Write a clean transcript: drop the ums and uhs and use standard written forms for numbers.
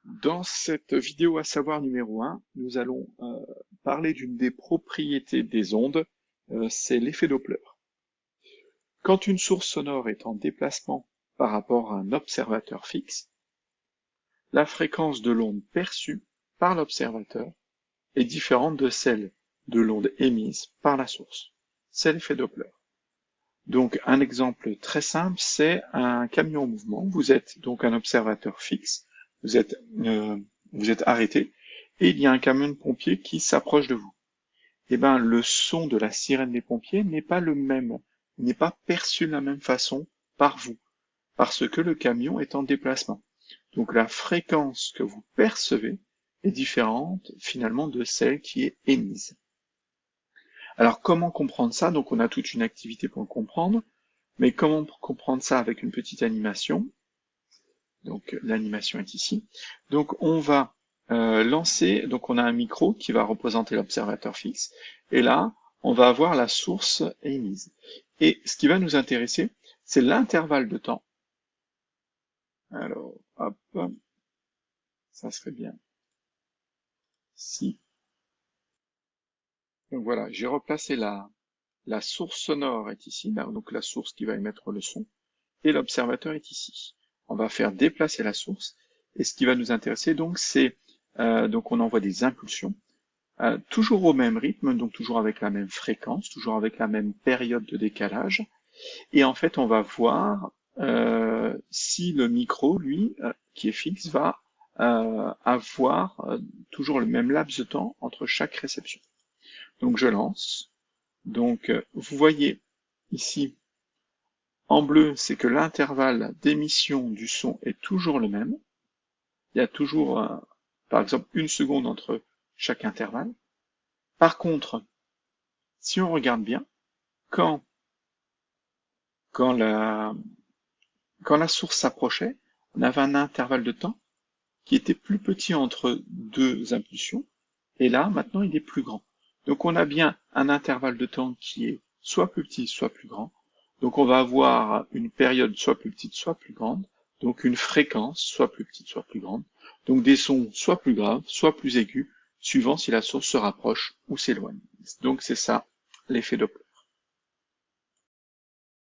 Dans cette vidéo à savoir numéro 1, nous allons parler d'une des propriétés des ondes, c'est l'effet Doppler. Quand une source sonore est en déplacement par rapport à un observateur fixe, la fréquence de l'onde perçue par l'observateur est différente de celle de l'onde émise par la source. C'est l'effet Doppler. Donc un exemple très simple, c'est un camion en mouvement. Vous êtes donc un observateur fixe, vous êtes arrêté, et il y a un camion de pompiers qui s'approche de vous. Eh bien, le son de la sirène des pompiers n'est pas le même, n'est pas perçu de la même façon par vous, parce que le camion est en déplacement. Donc la fréquence que vous percevez est différente finalement de celle qui est émise. Alors comment comprendre ça? Donc on a toute une activité pour le comprendre, mais comment comprendre ça avec une petite animation? Donc l'animation est ici. Donc on va lancer, donc on a un micro qui va représenter l'observateur fixe, et là on va avoir la source émise. Et ce qui va nous intéresser, c'est l'intervalle de temps. Alors, hop, ça serait bien. Si. Donc voilà, j'ai replacé la source sonore est ici, donc la source qui va émettre le son, et l'observateur est ici. On va faire déplacer la source, et ce qui va nous intéresser donc c'est, donc on envoie des impulsions, toujours au même rythme, donc toujours avec la même fréquence, toujours avec la même période de décalage, et en fait on va voir si le micro, lui, qui est fixe, va avoir toujours le même laps de temps entre chaque réception. Donc je lance. Donc vous voyez ici, en bleu, c'est que l'intervalle d'émission du son est toujours le même. Il y a toujours, par exemple, 1 seconde entre chaque intervalle. Par contre, si on regarde bien, quand la source s'approchait, on avait un intervalle de temps qui était plus petit entre deux impulsions, et là, maintenant, il est plus grand. Donc on a bien un intervalle de temps qui est soit plus petit, soit plus grand. Donc on va avoir une période soit plus petite, soit plus grande, donc une fréquence soit plus petite, soit plus grande, donc des sons soit plus graves, soit plus aigus, suivant si la source se rapproche ou s'éloigne. Donc c'est ça l'effet Doppler.